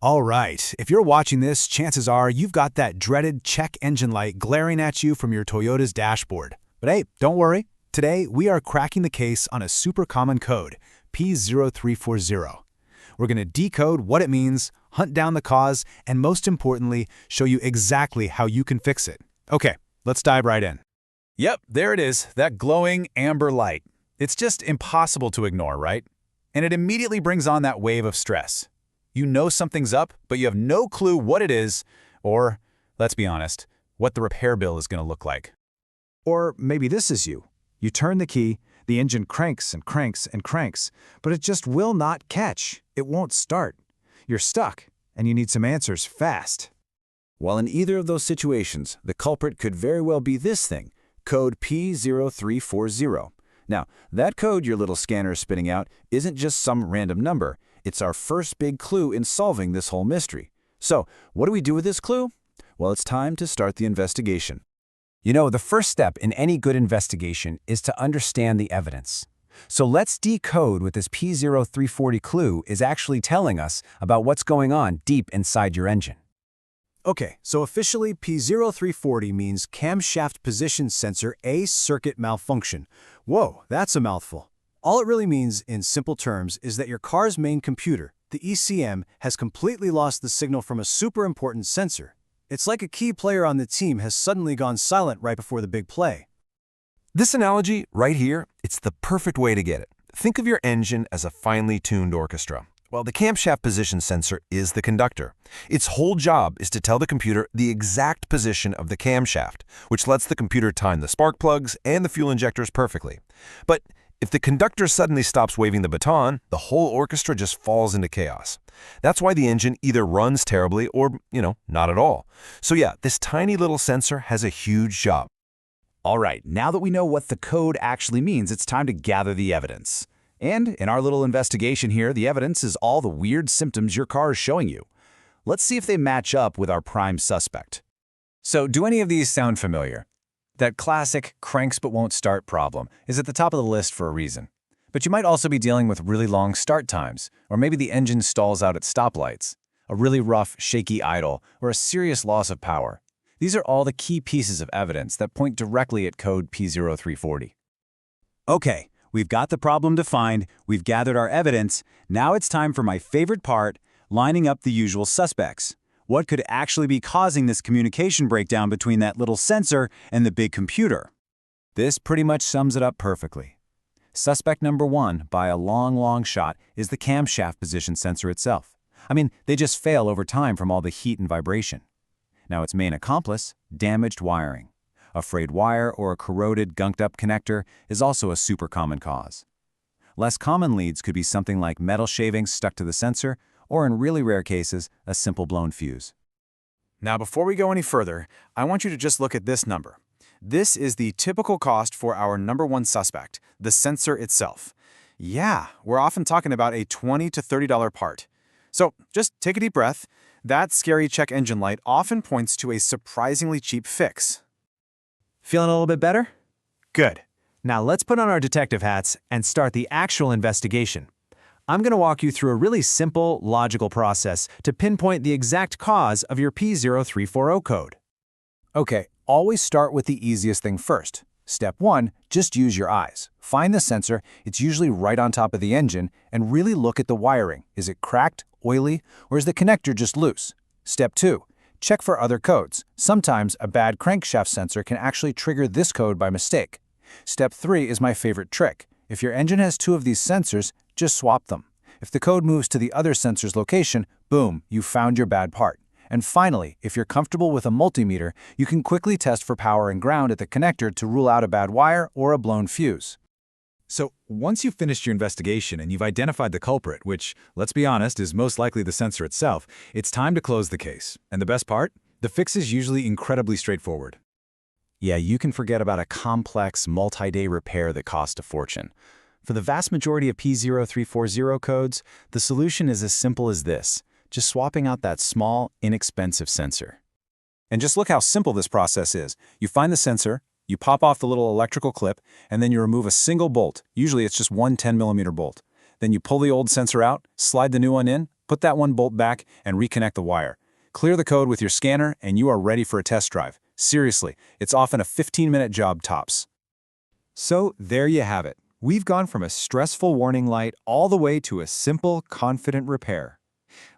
All right, if you're watching this, chances are you've got that dreaded check engine light glaring at you from your Toyota's dashboard. But hey, don't worry. Today, we are cracking the case on a super common code, P0340. We're going to decode what it means, hunt down the cause, and most importantly, show you exactly how you can fix it. Okay, let's dive right in. Yep, there it is, that glowing amber light. It's just impossible to ignore, right? And it immediately brings on that wave of stress. You know something's up, but you have no clue what it is, or, let's be honest, what the repair bill is going to look like. Or maybe this is you. You turn the key, the engine cranks and cranks and cranks, but it just will not catch. It won't start. You're stuck, and you need some answers fast. Well, in either of those situations, the culprit could very well be this thing, code P0340. Now, that code your little scanner is spitting out isn't just some random number. It's our first big clue in solving this whole mystery. So, what do we do with this clue? Well, it's time to start the investigation. You know, the first step in any good investigation is to understand the evidence. So let's decode what this P0340 clue is actually telling us about what's going on deep inside your engine. Okay, so officially P0340 means camshaft position sensor A circuit malfunction. Whoa, that's a mouthful. All it really means, in simple terms, is that your car's main computer, the ECM, has completely lost the signal from a super important sensor. It's like a key player on the team has suddenly gone silent right before the big play. This analogy right here, it's the perfect way to get it. Think of your engine as a finely tuned orchestra. Well, the camshaft position sensor is the conductor. Its whole job is to tell the computer the exact position of the camshaft, which lets the computer time the spark plugs and the fuel injectors perfectly. But if the conductor suddenly stops waving the baton, the whole orchestra just falls into chaos. That's why the engine either runs terribly or, not at all. So yeah, this tiny little sensor has a huge job. All right, now that we know what the code actually means, it's time to gather the evidence. And in our little investigation here, the evidence is all the weird symptoms your car is showing you. Let's see if they match up with our prime suspect. So do any of these sound familiar? That classic cranks but won't start problem is at the top of the list for a reason. But you might also be dealing with really long start times, or maybe the engine stalls out at stoplights, a really rough, shaky idle, or a serious loss of power. These are all the key pieces of evidence that point directly at code P0340. Okay, we've got the problem defined, we've gathered our evidence. Now it's time for my favorite part, lining up the usual suspects. What could actually be causing this communication breakdown between that little sensor and the big computer? This pretty much sums it up perfectly. Suspect number one, by a long shot, is the camshaft position sensor itself. I mean, they just fail over time from all the heat and vibration. Now its main accomplice, damaged wiring. A frayed wire or a corroded, gunked-up connector is also a super common cause. Less common leads could be something like metal shavings stuck to the sensor, or in really rare cases, a simple blown fuse. Now, before we go any further, I want you to just look at this number. This is the typical cost for our number one suspect, the sensor itself. Yeah, we're often talking about a $20 to $30 part. So just take a deep breath. That scary check engine light often points to a surprisingly cheap fix. Feeling a little bit better? Good. Now let's put on our detective hats and start the actual investigation. I'm going to walk you through a really simple, logical process to pinpoint the exact cause of your P0340 code. Okay, always start with the easiest thing first. Step 1, just use your eyes. Find the sensor, it's usually right on top of the engine, and really look at the wiring. Is it cracked, oily, or is the connector just loose? Step 2, check for other codes. Sometimes a bad crankshaft sensor can actually trigger this code by mistake. Step 3 is my favorite trick. If your engine has two of these sensors, just swap them. If the code moves to the other sensor's location, boom, you found your bad part. And finally, if you're comfortable with a multimeter, you can quickly test for power and ground at the connector to rule out a bad wire or a blown fuse. So, once you've finished your investigation and you've identified the culprit, which, let's be honest, is most likely the sensor itself, it's time to close the case. And the best part? The fix is usually incredibly straightforward. Yeah, you can forget about a complex, multi-day repair that costs a fortune. For the vast majority of P0340 codes, the solution is as simple as this, just swapping out that small, inexpensive sensor. And just look how simple this process is. You find the sensor, you pop off the little electrical clip, and then you remove a single bolt. Usually it's just one 10mm bolt. Then you pull the old sensor out, slide the new one in, Put that one bolt back and reconnect the wire. Clear the code with your scanner and you are ready for a test drive. Seriously, it's often a 15-minute job tops. So there you have it. We've gone from a stressful warning light all the way to a simple, confident repair.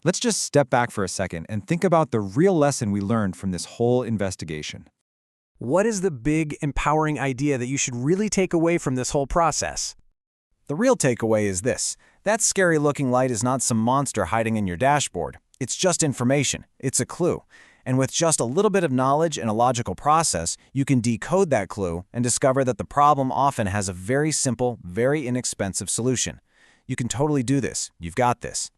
Let's just step back for a second and think about the real lesson we learned from this whole investigation. What is the big, empowering idea that you should really take away from this whole process? The real takeaway is this. That scary-looking light is not some monster hiding in your dashboard. It's just information. It's a clue. And with just a little bit of knowledge and a logical process, you can decode that clue and discover that the problem often has a very simple, very inexpensive solution. You can totally do this. You've got this.